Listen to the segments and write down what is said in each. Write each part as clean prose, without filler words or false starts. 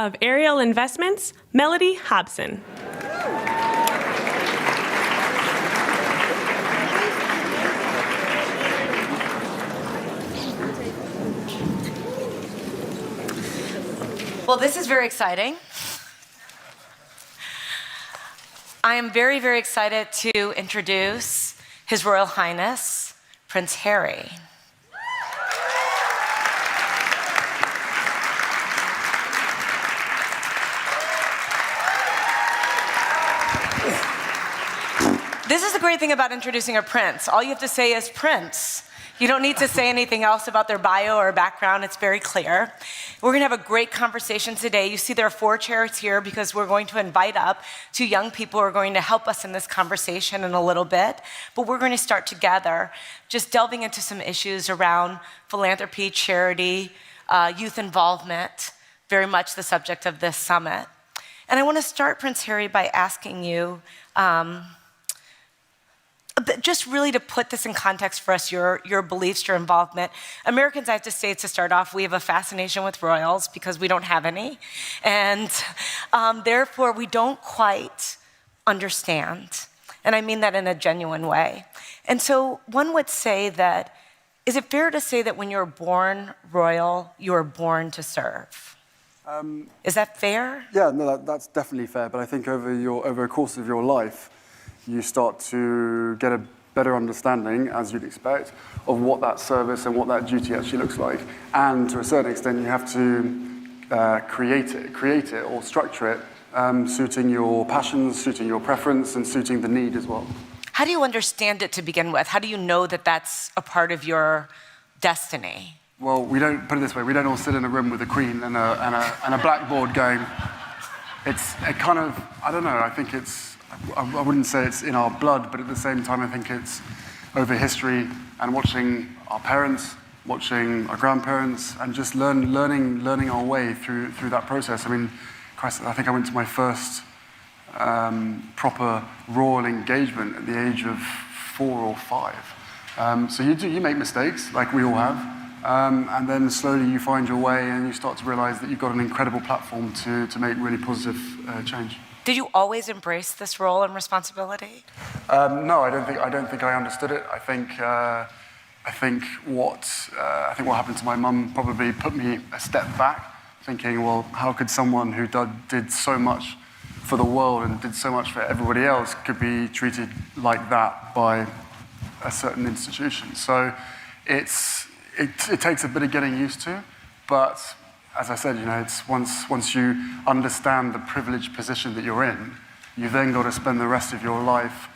of Ariel Investments, Melody Hobson. Well, this is very exciting. I am very, very excited to introduce His Royal Highness, Prince Harry. This is the great thing about introducing a prince. All you have to say is Prince. You don't need to say anything else about their bio or background. It's very clear. We're going to have a great conversation today. You see there are 4 chairs here because we're going to invite up 2 young people who are going to help us in this conversation in a little bit. But we're going to start together, just delving into some issues around philanthropy, charity, youth involvement, very much the subject of this summit. And I want to start, Prince Harry, by asking you, just really to put this in context for us, your beliefs, your involvement. Americans, I have to say to start off, we have a fascination with royals because we don't have any. And therefore, we don't quite understand. And I mean that in a genuine way. And so one would say that, is it fair to say that when you're born royal, you are born to serve? Is that fair? Yeah, no, that's definitely fair. But I think over a course of your life, you start to get a better understanding, as you'd expect, of what that service and what that duty actually looks like. And to a certain extent, you have to create it or structure it, suiting your passions, suiting your preference, and suiting the need as well. How do you understand it to begin with? How do you know that that's a part of your destiny? Well, we don't, put it this way, we don't all sit in a room with a queen and a blackboard going. It's a kind of, I don't know, I think I wouldn't say it's in our blood, but at the same time, I think it's over history and watching our parents, watching our grandparents, and just learning our way through that process. I mean, Christ, I think I went to my first proper royal engagement at the age of 4 or 5. So you make mistakes, like we all have, and then slowly you find your way, and you start to realize that you've got an incredible platform to make really positive change. Did you always embrace this role and responsibility? No, I don't think I understood it. I think what happened to my mum probably put me a step back, thinking, well, how could someone who did so much for the world and did so much for everybody else could be treated like that by a certain institution? So it takes a bit of getting used to, but as I said, it's once you understand the privileged position that you're in, you've then got to spend the rest of your life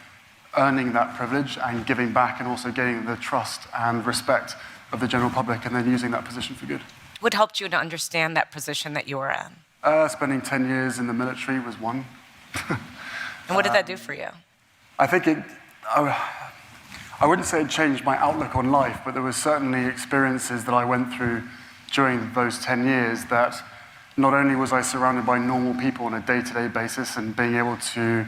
earning that privilege and giving back, and also getting the trust and respect of the general public, and then using that position for good. What helped you to understand that position that you were in? Spending 10 years in the military was one. And what did that do for you? I think I wouldn't say it changed my outlook on life, but there were certainly experiences that I went through during those 10 years that not only was I surrounded by normal people on a day-to-day basis and being able to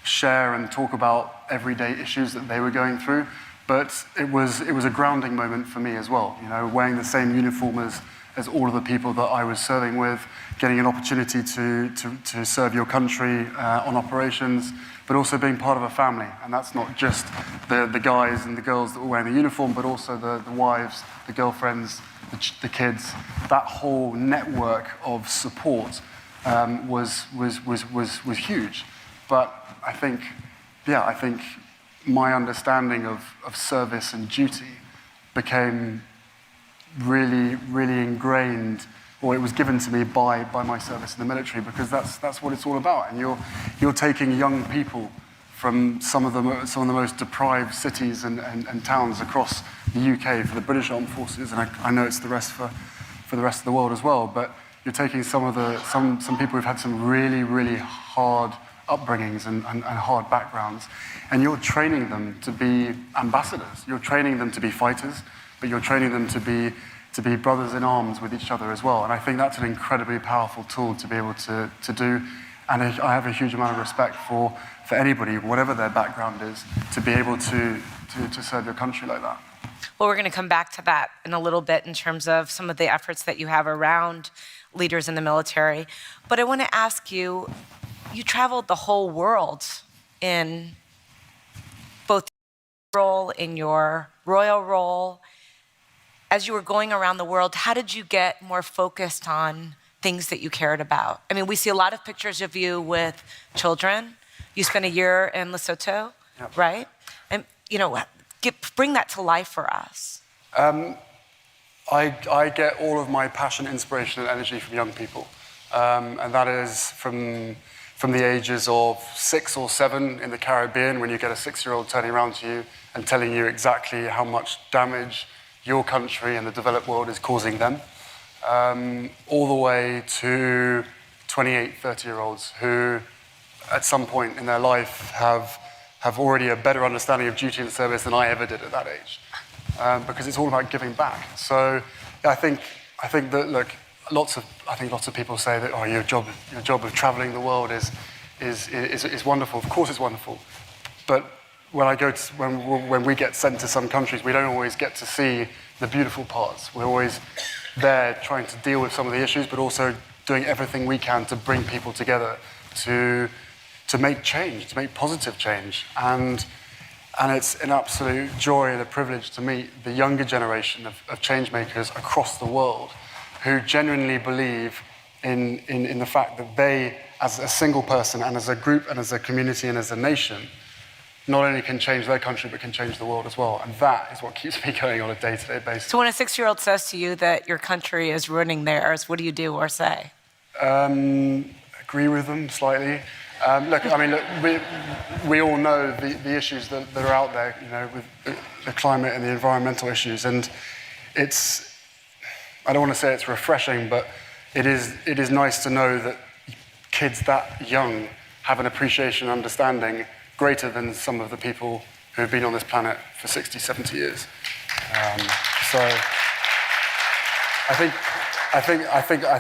share and talk about everyday issues that they were going through, but it was a grounding moment for me as well. Wearing the same uniform as all of the people that I was serving with, getting an opportunity to serve your country on operations, but also being part of a family. And that's not just the guys and the girls that were wearing the uniform, but also the wives, the girlfriends, the kids. That whole network of support was huge. But I think my understanding of service and duty became really, really ingrained, or it was given to me by my service in the military, because that's what it's all about. And you're taking young people from some of the most deprived cities and towns across the UK for the British Armed Forces, and I know it's the rest for the rest of the world as well. But you're taking some people who've had some really, really hard upbringings and hard backgrounds, and you're training them to be ambassadors. You're training them to be fighters, but you're training them to be brothers in arms with each other as well. And I think that's an incredibly powerful tool to be able to do. And I have a huge amount of respect for anybody, whatever their background is, to be able to serve your country like that. Well, we're going to come back to that in a little bit in terms of some of the efforts that you have around leaders in the military. But I want to ask you, you traveled the whole world in both your role, in your royal role. As you were going around the world, how did you get more focused on things that you cared about? I mean, we see a lot of pictures of you with children. You spent a year in Lesotho, Yep. right? And, you know, bring that to life for us. I get all of my passion, inspiration, and energy from young people. And that is from the ages of 6 or 7 in the Caribbean, when you get a 6-year-old turning around to you and telling you exactly how much damage your country and the developed world is causing them, all the way to 28, 30-year-olds who, at some point in their life, have already a better understanding of duty and service than I ever did at that age, because it's all about giving back. So I think that, look, lots of people say that, oh, your job of traveling the world is wonderful. Of course, it's wonderful, but when we get sent to some countries, we don't always get to see the beautiful parts. We're always there trying to deal with some of the issues, but also doing everything we can to bring people together to make change, to make positive change. And it's an absolute joy and a privilege to meet the younger generation of change makers across the world who genuinely believe in the fact that they, as a single person and as a group and as a community and as a nation, not only can change their country, but can change the world as well. And that is what keeps me going on a day-to-day basis. So when a 6-year-old says to you that your country is ruining theirs, what do you do or say? Agree with them slightly. Look, we all know the issues that are out there, you know, with the climate and the environmental issues. And I don't want to say it's refreshing, but it is nice to know that kids that young have an appreciation and understanding greater than some of the people who have been on this planet for 60, 70 years. So I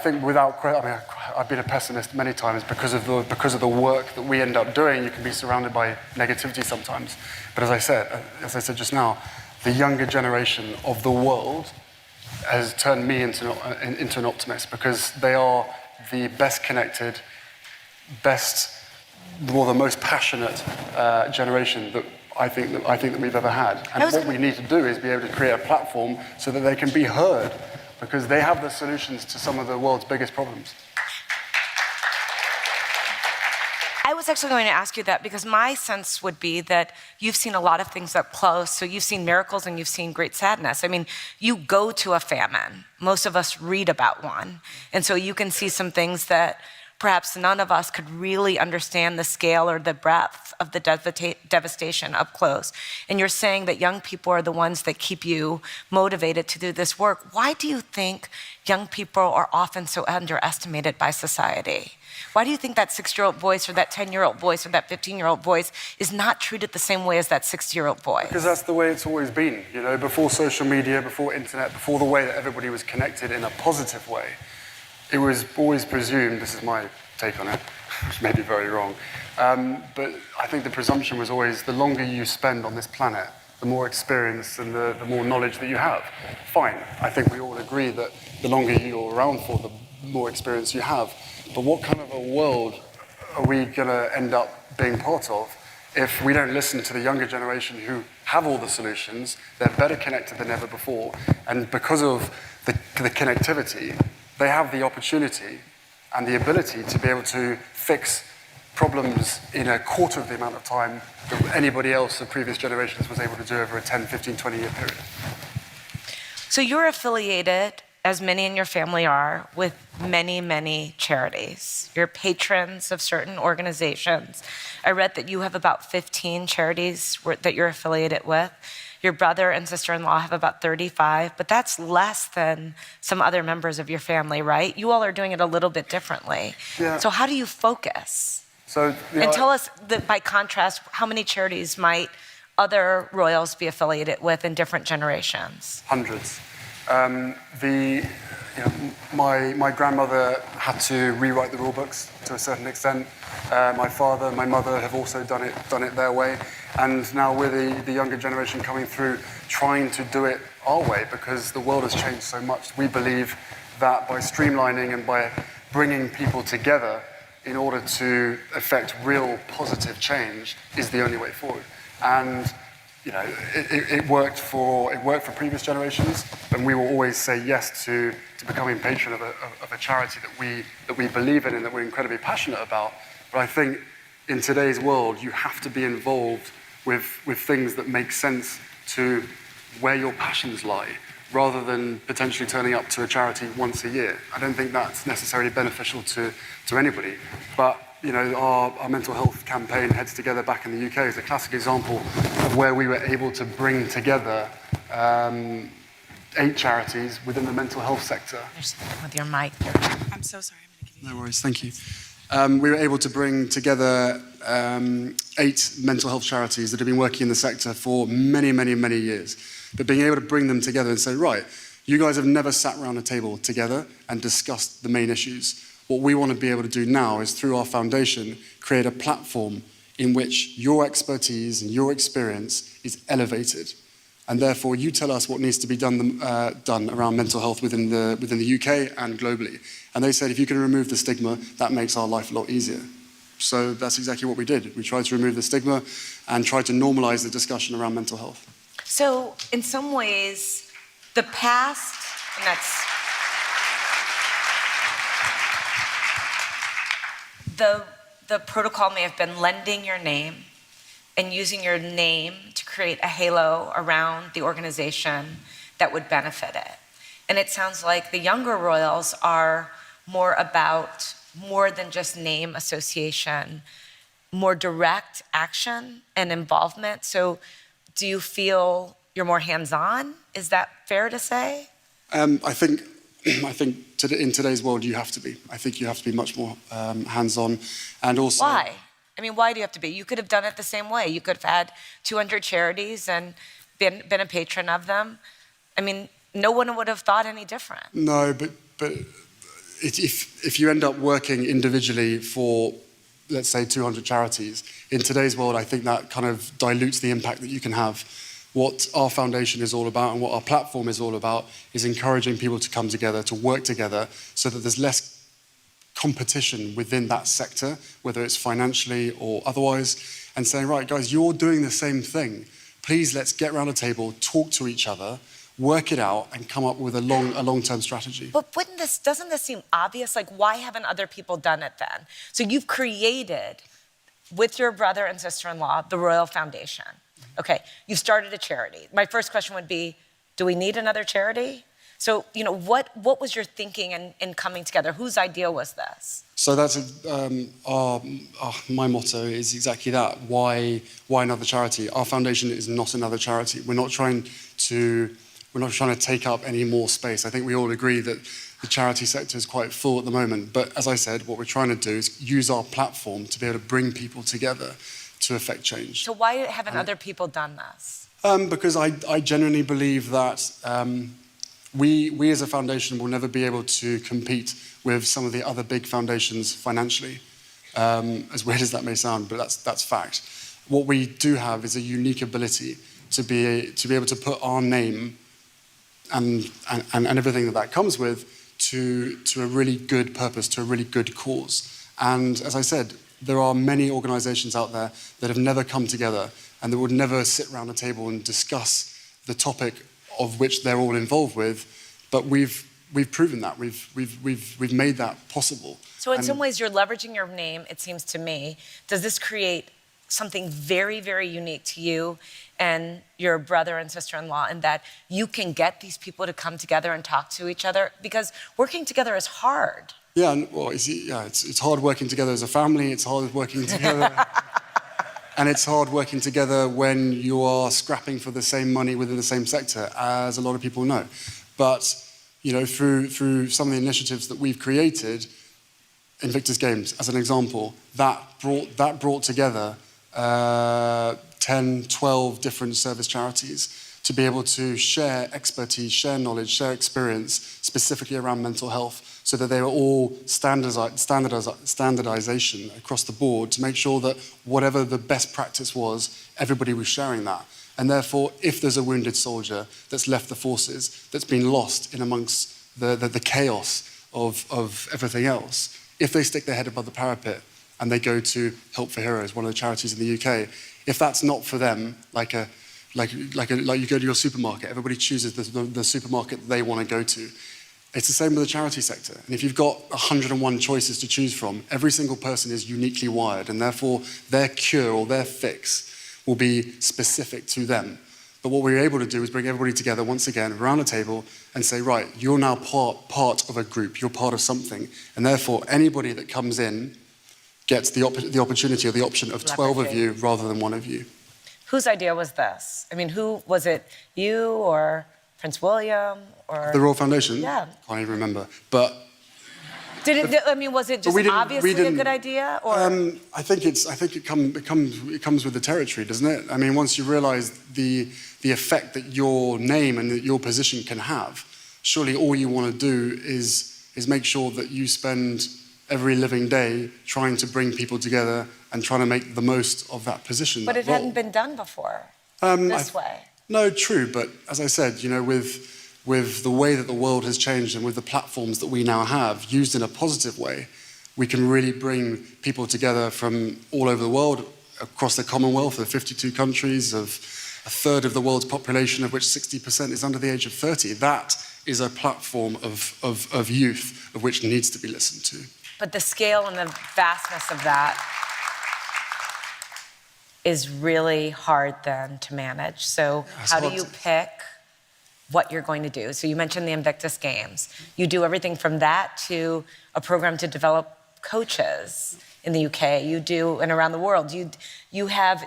think without question, I mean, I've been a pessimist many times because of the work that we end up doing. You can be surrounded by negativity sometimes. But as I said just now, the younger generation of the world has turned me into an optimist, because they are the best connected, the most passionate generation that I think that we've ever had. And what we need to do is be able to create a platform so that they can be heard, because they have the solutions to some of the world's biggest problems. I was actually going to ask you that, because my sense would be that you've seen a lot of things up close. So you've seen miracles and you've seen great sadness. I mean, you go to a famine. Most of us read about one. And so you can see some things that perhaps none of us could really understand the scale or the breadth of the devastation up close. And you're saying that young people are the ones that keep you motivated to do this work. Why do you think young people are often so underestimated by society? Why do you think that 6-year-old voice or that 10-year-old voice or that 15-year-old voice is not treated the same way as that 60-year-old voice? Because that's the way it's always been. You know, before social media, before internet, before the way that everybody was connected in a positive way, it was always presumed, this is my take on it, which may be very wrong, but I think the presumption was always the longer you spend on this planet, the more experience and the more knowledge that you have. Fine, I think we all agree that the longer you're around for, the more experience you have. But what kind of a world are we going to end up being part of if we don't listen to the younger generation who have all the solutions? They're better connected than ever before, and because of the connectivity, they have the opportunity and the ability to be able to fix problems in a quarter of the amount of time that anybody else of previous generations was able to do over a 10, 15, 20-year period. So you're affiliated, as many in your family are, with many, many charities. You're patrons of certain organizations. I read that you have about 15 charities that you're affiliated with. Your brother and sister-in-law have about 35, but that's less than some other members of your family, right? You all are doing it a little bit differently. Yeah. So how do you focus? So, and tell us, that by contrast, how many charities might other royals be affiliated with in different generations? Hundreds. My grandmother had to rewrite the rule books to a certain extent. My father and my mother have also done it their way. And now we're the younger generation coming through, trying to do it our way, because the world has changed so much. We believe that by streamlining and by bringing people together in order to effect real positive change is the only way forward. And it worked for previous generations, and we will always say yes to becoming patron of a charity that we believe in and that we're incredibly passionate about. But I think in today's world, you have to be involved with things that make sense to where your passions lie, rather than potentially turning up to a charity once a year. I don't think that's necessarily beneficial to anybody. But our mental health campaign, Heads Together, back in the UK, is a classic example of where we were able to bring together 8 charities within the mental health sector. With your mic. I'm so sorry. I'm going to give you. No worries, thank you. We were able to bring together 8 mental health charities that have been working in the sector for many, many, many years. But being able to bring them together and say, right, you guys have never sat around a table together and discussed the main issues. What we want to be able to do now is, through our foundation, create a platform in which your expertise and your experience is elevated. And therefore, you tell us what needs to be done around mental health within the UK and globally. And they said, if you can remove the stigma, that makes our life a lot easier. So that's exactly what we did. We tried to remove the stigma and tried to normalize the discussion around mental health. So in some ways, the past, and that's the protocol may have been lending your name and using your name to create a halo around the organization that would benefit it. And it sounds like the younger Royals are more about more than just name association, more direct action and involvement. So do you feel you're more hands-on? Is that fair to say? I think in today's world you have to be. I think you have to be much more hands-on, and also. Why? I mean, why do you have to be? You could have done it the same way. You could have had 200 charities and been a patron of them. I mean, no one would have thought any different. No, but if you end up working individually for, let's say, 200 charities, in today's world, I think that kind of dilutes the impact that you can have. What our foundation is all about and what our platform is all about is encouraging people to come together, to work together, so that there's less competition within that sector, whether it's financially or otherwise, and saying, right, guys, you're doing the same thing. Please, let's get around a table, talk to each other, work it out, and come up with a long-term strategy. But doesn't this seem obvious? Like, why haven't other people done it then? So you've created, with your brother and sister-in-law, the Royal Foundation. Okay, you've started a charity. My first question would be, do we need another charity? So, what was your thinking in coming together? Whose idea was this? So that's my motto is exactly that. Why another charity? Our foundation is not another charity. We're not trying to take up any more space. I think we all agree that the charity sector is quite full at the moment. But as I said, what we're trying to do is use our platform to be able to bring people together to affect change. So why haven't other people done this? Because I genuinely believe that we as a foundation will never be able to compete with some of the other big foundations financially. As weird as that may sound, but that's fact. What we do have is a unique ability to be able to put our name and everything that comes with to a really good purpose, to a really good cause. And as I said, there are many organizations out there that have never come together and that would never sit around a table and discuss the topic of which they're all involved with, but we've proven that. We've made that possible. So in some ways, you're leveraging your name, it seems to me. Does this create something very, very unique to you and your brother and sister-in-law, in that you can get these people to come together and talk to each other? Because working together is hard. Yeah, well, it's hard working together as a family. It's hard working together. And it's hard working together when you are scrapping for the same money within the same sector, as a lot of people know. But through some of the initiatives that we've created, Invictus Games, as an example, that brought together 10, 12 different service charities to be able to share expertise, share knowledge, share experience, specifically around mental health, so that they were all standardization across the board to make sure that whatever the best practice was, everybody was sharing that. And therefore, if there's a wounded soldier that's left the forces, that's been lost in amongst the chaos of everything else, if they stick their head above the parapet and they go to Help for Heroes, one of the charities in the UK, if that's not for them, like you go to your supermarket, everybody chooses the supermarket that they want to go to. It's the same with the charity sector. And if you've got 101 choices to choose from, every single person is uniquely wired, and therefore their cure or their fix will be specific to them. But what we're able to do is bring everybody together once again around a table and say, right, you're now part of a group, you're part of something, and therefore anybody that comes in gets the opportunity or the option of 12 of you rather than one of you. Whose idea was this? I mean, who was it? You or Prince William or The Royal Foundation? Yeah. Can't even remember. But was it just obviously a good idea, or? I think it comes with the territory, doesn't it? I mean, once you realise the effect that your name and that your position can have, surely all you want to do is make sure that you spend every living day trying to bring people together and trying to make the most of that position. But it hadn't been done before this way. No, true. But as I said, with the way that the world has changed and with the platforms that we now have, used in a positive way, we can really bring people together from all over the world, across the Commonwealth of 52 countries, of a third of the world's population, of which 60% is under the age of 30. That is a platform of youth, of which needs to be listened to. But the scale and the vastness of that is really hard then to manage. So how do you pick what you're going to do? So you mentioned the Invictus Games. You do everything from that to a program to develop coaches in the UK. You do, and around the world. You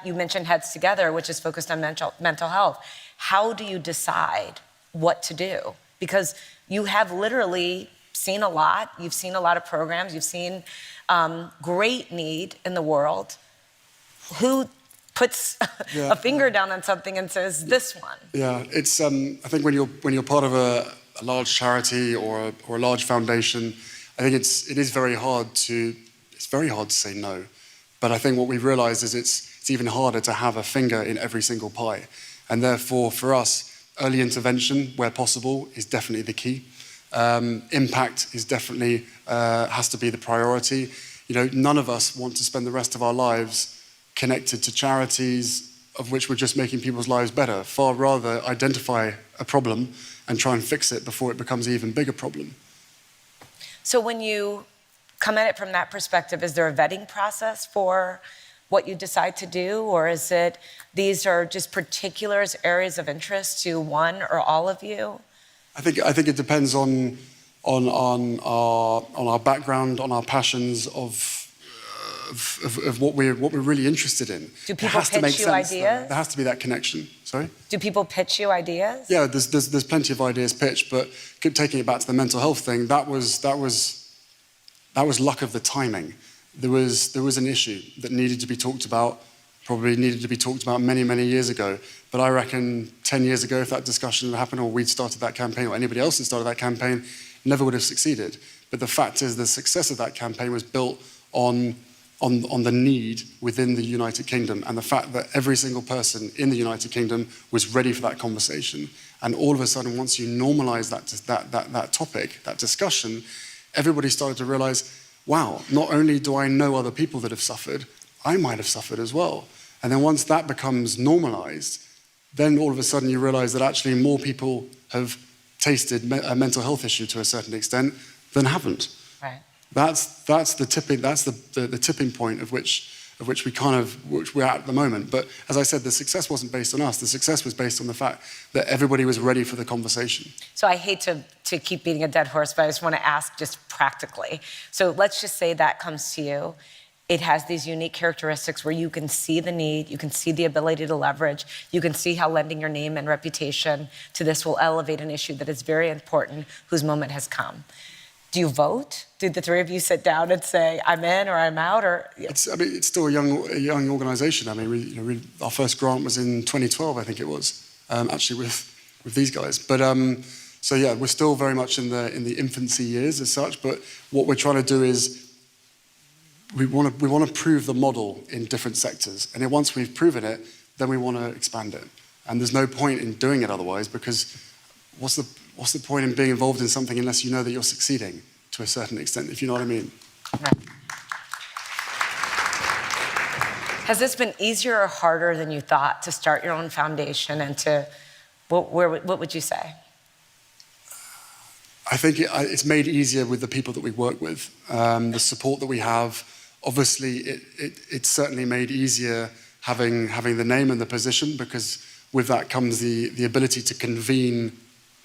mentioned Heads Together, which is focused on mental health. How do you decide what to do? Because you have literally seen a lot. You've seen a lot of programs. You've seen great need in the world. Who puts a finger down on something and says, this one? Yeah, it's. I think when you're part of a large charity or a large foundation, I think it is very hard to say no. But I think what we've realised is it's even harder to have a finger in every single pie, and therefore for us, early intervention where possible is definitely the key. Impact is definitely has to be the priority. None of us want to spend the rest of our lives connected to charities of which we're just making people's lives better. Far rather identify a problem and try and fix it before it becomes an even bigger problem. So when you come at it from that perspective, is there a vetting process for what you decide to do, or is it these are just particular areas of interest to one or all of you? I think it depends on our background, on our passions of what we're really interested in. Do people pitch you ideas? There has to be that connection. Sorry? Do people pitch you ideas? Yeah, there's plenty of ideas pitched, but taking it back to the mental health thing, that was luck of the timing. There was an issue that needed to be talked about, probably needed to be talked about many, many years ago. But I reckon 10 years ago, if that discussion had happened, or we'd started that campaign, or anybody else had started that campaign, never would have succeeded. But the fact is, the success of that campaign was built on the need within the United Kingdom, and the fact that every single person in the United Kingdom was ready for that conversation. And all of a sudden, once you normalize that topic, that discussion, everybody started to realize, wow, not only do I know other people that have suffered, I might have suffered as well. And then once that becomes normalized, then all of a sudden you realize that actually more people have tasted a mental health issue to a certain extent than haven't. Right. That's the tipping point of which we're at the moment. But as I said, the success wasn't based on us. The success was based on the fact that everybody was ready for the conversation. So I hate to keep beating a dead horse, but I just want to ask just practically. So let's just say that comes to you. It has these unique characteristics where you can see the need, you can see the ability to leverage, you can see how lending your name and reputation to this will elevate an issue that is very important, whose moment has come. Do you vote? Do the three of you sit down and say, I'm in or I'm out? Or it's still a young organisation. I mean, our first grant was in 2012, I think it was, actually with these guys. But so yeah, we're still very much in the infancy years as such. But what we're trying to do is we want to prove the model in different sectors, and then once we've proven it, then we want to expand it. And there's no point in doing it otherwise, because what's what's the point in being involved in something unless you know that you're succeeding to a certain extent, if you know what I mean? Right. Has this been easier or harder than you thought to start your own foundation and to, what would you say? I think it's made easier with the people that we work with, the support that we have. Obviously, it's certainly made easier having the name and the position, because with that comes the ability to convene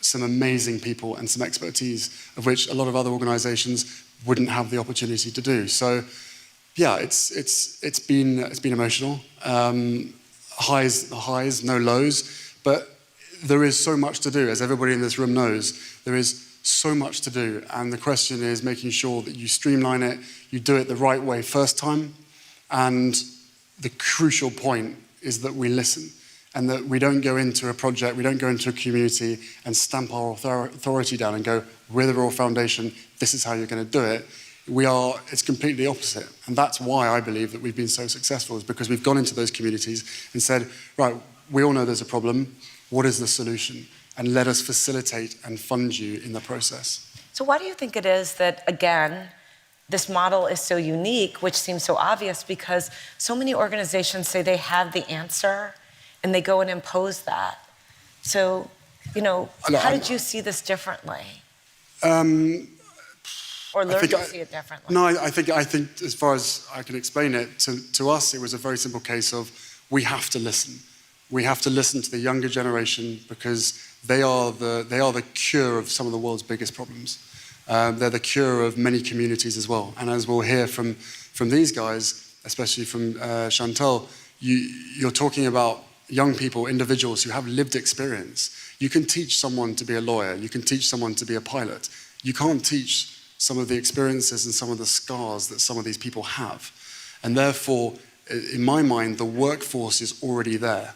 some amazing people and some expertise, of which a lot of other organizations wouldn't have the opportunity to do. So, yeah, it's been emotional. Highs, no lows, but there is so much to do, as everybody in this room knows. There is so much to do, and the question is making sure that you streamline it, you do it the right way first time, and the crucial point is that we listen, and that we don't go into a project, we don't go into a community and stamp our authority down and go, we're the Royal Foundation, this is how you're going to do it. It's completely opposite, and that's why I believe that we've been so successful, is because we've gone into those communities and said, right, we all know there's a problem, what is the solution? And let us facilitate and fund you in the process. So why do you think it is that, again, this model is so unique, which seems so obvious, because so many organizations say they have the answer and they go and impose that. So, how did you see this differently? Or learn to see it differently? No, I think as far as I can explain it, to us, it was a very simple case of we have to listen. We have to listen to the younger generation, because they are the cure of some of the world's biggest problems. They're the cure of many communities as well. And as we'll hear from these guys, especially from Chantal, you're talking about young people, individuals who have lived experience. You can teach someone to be a lawyer. You can teach someone to be a pilot. You can't teach some of the experiences and some of the scars that some of these people have. And therefore, in my mind, the workforce is already there.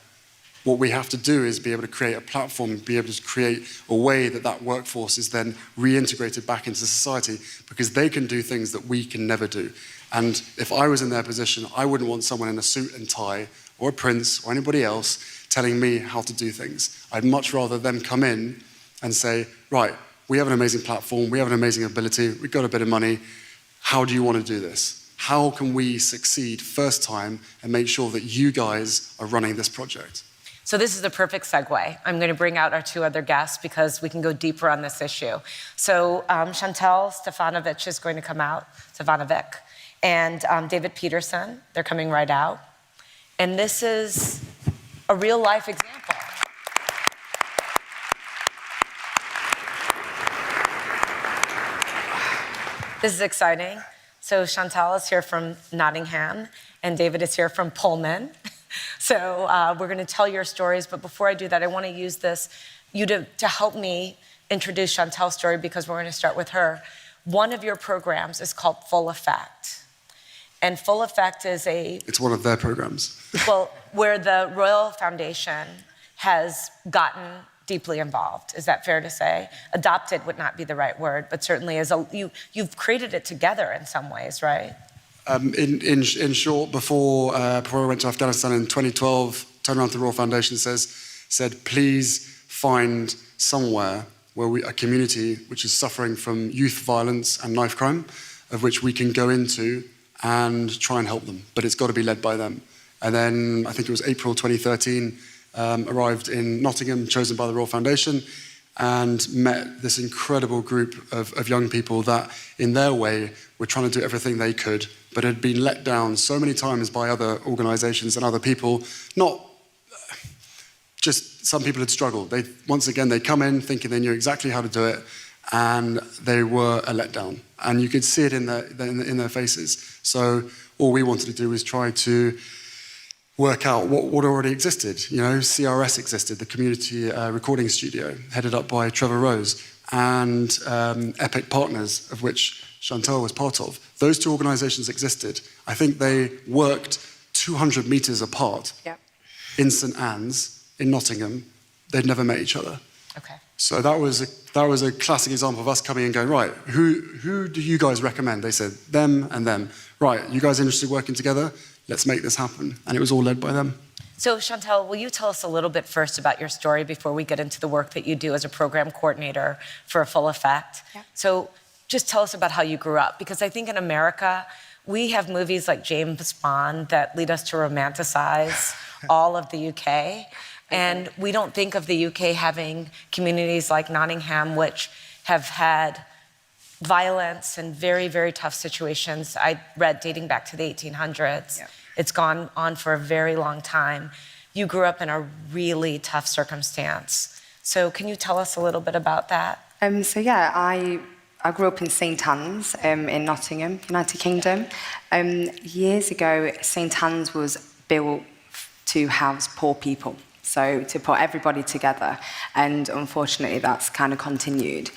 What we have to do is be able to create a platform, be able to create a way that workforce is then reintegrated back into society, because they can do things that we can never do. And if I was in their position, I wouldn't want someone in a suit and tie, or a prince, or anybody else, telling me how to do things. I'd much rather them come in and say, right, we have an amazing platform, we have an amazing ability, we've got a bit of money, how do you want to do this? How can we succeed first time and make sure that you guys are running this project? So this is the perfect segue. I'm going to bring out our two other guests because we can go deeper on this issue. So Chantal Stefanovic is going to come out, Stefanovic, and David Peterson, they're coming right out. And this is a real life example. This is exciting. So Chantal is here from Nottingham, and David is here from Pullman. So we're going to tell your stories, but before I do that, I want to use you to help me introduce Chantal's story, because we're going to start with her. One of your programs is called Full Effect. And Full Effect is It's one of their programs. Well, where the Royal Foundation has gotten deeply involved. Is that fair to say? Adopted would not be the right word, but certainly you've created it together in some ways, right? In short, before I went to Afghanistan in 2012, turned around to the Royal Foundation, said, please find somewhere where a community which is suffering from youth violence and knife crime, of which we can go into and try and help them. But it's got to be led by them. And then I think it was April 2013, arrived in Nottingham, chosen by the Royal Foundation, and met this incredible group of young people that, in their way, were trying to do everything they could, but had been let down so many times by other organizations and other people. Not just some people had struggled. Once again, they come in thinking they knew exactly how to do it, and they were a letdown. And you could see it in their faces. So all we wanted to do was try to work out what already existed. CRS existed, the community recording studio, headed up by Trevor Rose, and Epic Partners, of which Chantal was part of. Those two organizations existed. I think they worked 200 meters apart in St. Anne's, in Nottingham. They'd never met each other. Okay. So that was a classic example of us coming and going, right, who do you guys recommend? They said, them and them. Right, you guys interested in working together? Let's make this happen. And it was all led by them. So Chantel, will you tell us a little bit first about your story before we get into the work that you do as a program coordinator for Full Effect? Yeah. So just tell us about how you grew up, because I think in America, we have movies like James Bond that lead us to romanticize all of the UK. And we don't think of the UK having communities like Nottingham, which have had violence and very, very tough situations. I read dating back to the 1800s. Yeah. It's gone on for a very long time. You grew up in a really tough circumstance. So can you tell us a little bit about that? I grew up in St Anne's in Nottingham, United Kingdom. Years ago, St Anne's was built to house poor people, so to put everybody together, and unfortunately that's kind of continued.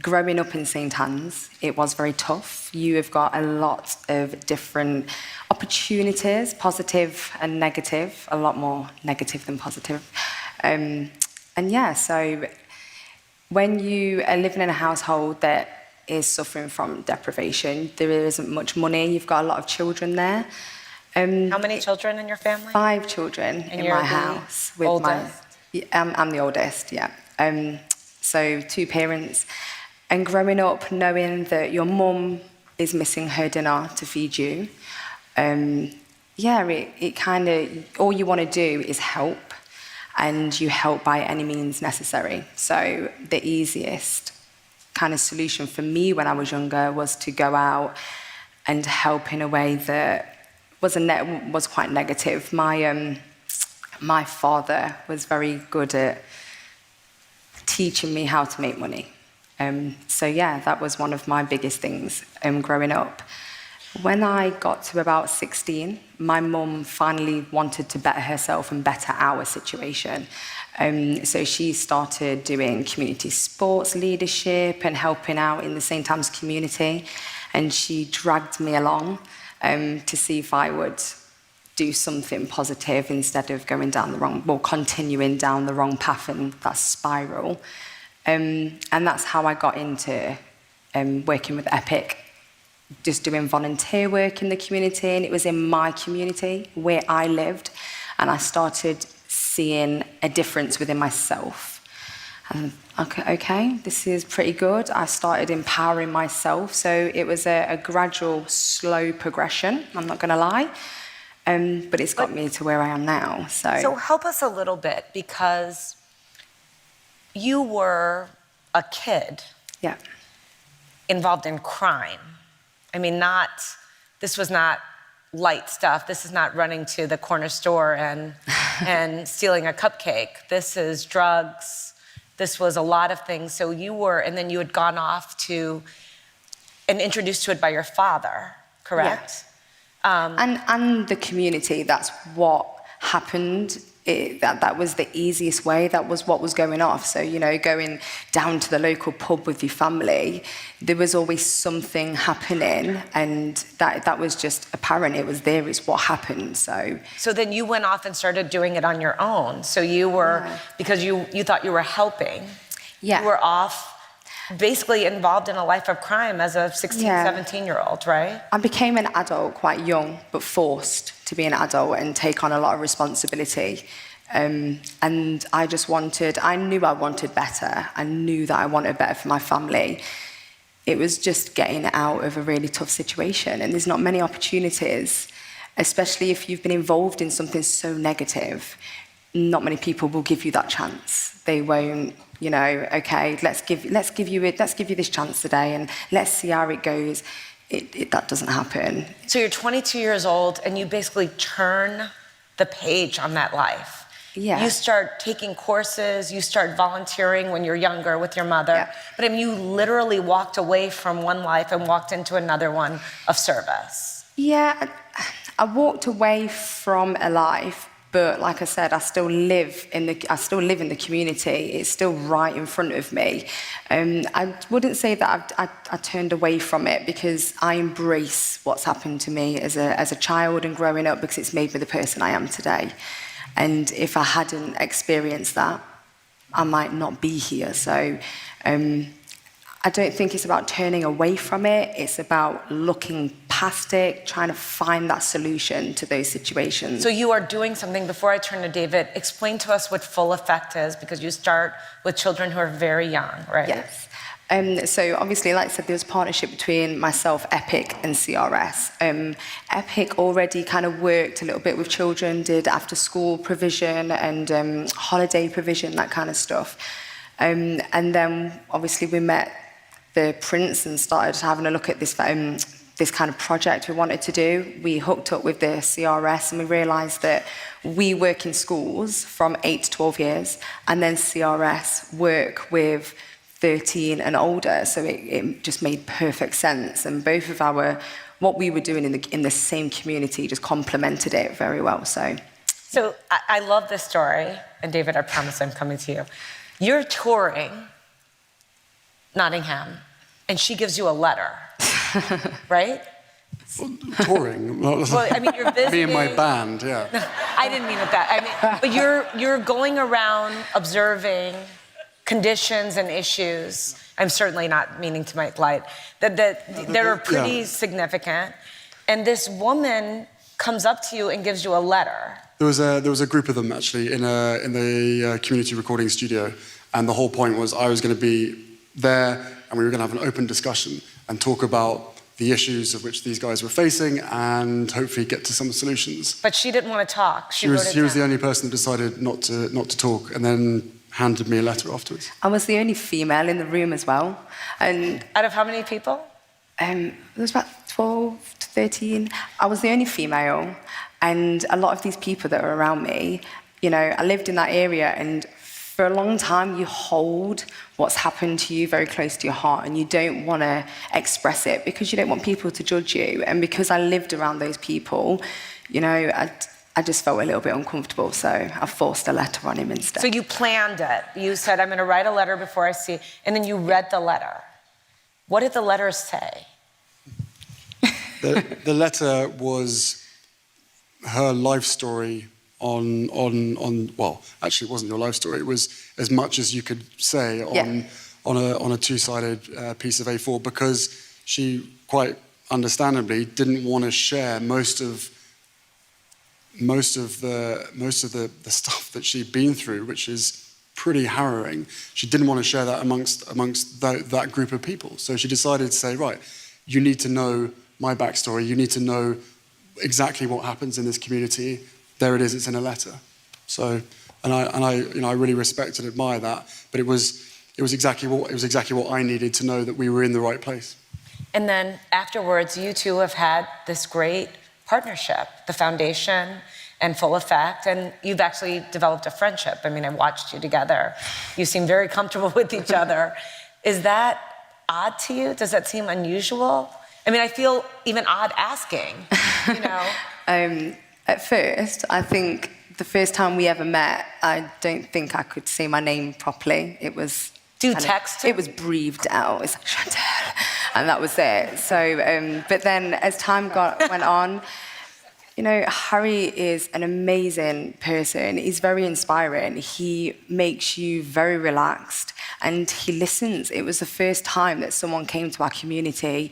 Growing up in St Anne's, it was very tough. You have got a lot of different opportunities, positive and negative, a lot more negative than positive. So when you are living in a household that is suffering from deprivation, there isn't much money, you've got a lot of children there. How many children in your family? 5 children And in you're my the house. oldest? I'm the oldest, yeah. So 2 parents. And growing up knowing that your mum is missing her dinner to feed you, it kind of, all you want to do is help, and you help by any means necessary. So the easiest kind of solution for me when I was younger was to go out and help in a way that was quite negative. My father was very good at teaching me how to make money. That was one of my biggest things growing up. When I got to about 16, my mum finally wanted to better herself and better our situation. So she started doing community sports leadership and helping out in the St Anne's community. And she dragged me along to see if I would do something positive instead of continuing down the wrong path and that spiral. And that's how I got into working with EPIC, just doing volunteer work in the community, and it was in my community where I lived, and I started seeing a difference within myself. And okay, this is pretty good. I started empowering myself, so it was a gradual, slow progression, I'm not going to lie, but it's got me to where I am now. So help us a little bit, because you were a kid involved in crime. I mean, this was not light stuff. This is not running to the corner store and stealing a cupcake. This is drugs. This was a lot of things. So and then you had gone off to, and introduced to it by your father, correct? Yeah. And the community, that's what happened. That was the easiest way. That was what was going off. So, going down to the local pub with your family, there was always something happening, and that was just apparent. It was there. It's what happened. So then you went off and started doing it on your own. So you were, because you thought you were helping. Yeah. You were off, basically involved in a life of crime as a 16, 17-year-old, right? I became an adult quite young, but forced to be an adult and take on a lot of responsibility. And I knew I wanted better. I knew that I wanted better for my family. It was just getting out of a really tough situation. And there's not many opportunities, especially if you've been involved in something so negative. Not many people will give you that chance. They won't, okay, let's give you this chance today, and let's see how it goes. That doesn't happen. So you're 22 years old, and you basically turn the page on that life. Yeah. You start taking courses, you start volunteering when you're younger with your mother. Yeah. But I mean, you literally walked away from one life and walked into another one of service. Yeah, I walked away from a life, but like I said, I still live in the community. It's still right in front of me. I wouldn't say that I turned away from it, because I embrace what's happened to me as a child and growing up, because it's made me the person I am today. And if I hadn't experienced that, I might not be here. So I don't think it's about turning away from it. It's about looking past it, trying to find that solution to those situations. So you are doing something. Before I turn to David, explain to us what Full Effect is, because you start with children who are very young, right? Yes. So obviously, like I said, there's a partnership between myself, Epic, and CRS. Epic already kind of worked a little bit with children, did after-school provision and holiday provision, that kind of stuff. And then obviously we met the Prince and started having a look at this this kind of project we wanted to do. We hooked up with the CRS and we realised that we work in schools from 8 to 12 years, and then CRS work with 13 and older. So it just made perfect sense, and both of what we were doing in the same community just complemented it very well. So I love this story, and David, I promise I'm coming to you. You're touring Nottingham, and she gives you a letter, right? Touring. Well, I mean, you're visiting. Me and my band, yeah. I didn't mean it that. I mean, but you're going around observing conditions and issues. I'm certainly not meaning to make light that are pretty significant. And this woman comes up to you and gives you a letter. There was a group of them actually in the community recording studio, and the whole point was I was going to be there, and we were going to have an open discussion and talk about the issues of which these guys were facing, and hopefully get to some solutions. But she didn't want to talk. She was the only person that decided not to talk, and then handed me a letter afterwards. I was the only female in the room as well. And out of how many people? There was about 12 to 13. I was the only female, and a lot of these people that were around me, you know, I lived in that area, and for a long time you hold what's happened to you very close to your heart, and you don't want to express it because you don't want people to judge you. And because I lived around those people, you know, I just felt a little bit uncomfortable, so I forced a letter on him instead. So you planned it. You said, I'm going to write a letter before I see, and then you read the letter. What did the letter say? The letter was her life story on well, actually it wasn't your life story. It was as much as you could say on a two-sided piece of A4, because she quite understandably didn't want to share most of the stuff that she'd been through, which is pretty harrowing. She didn't want to share that amongst that group of people. So she decided to say, right, you need to know my backstory. You need to know exactly what happens in this community. There it is. It's in a letter. So, and I really respect and admire that. But it was exactly what I needed to know, that we were in the right place. And then afterwards, you two have had this great partnership, the foundation and Full Effect, and you've actually developed a friendship. I mean, I watched you together. You seem very comfortable with each other. Is that odd to you? Does that seem unusual? I mean, I feel even odd asking, you know? At first, I think the first time we ever met, I don't think I could say my name properly. It was... Do you text? It was breathed out. It's like, Chantel. And that was it. So, but then as time went on, you know, Harry is an amazing person. He's very inspiring. He makes you very relaxed, and he listens. It was the first time that someone came to our community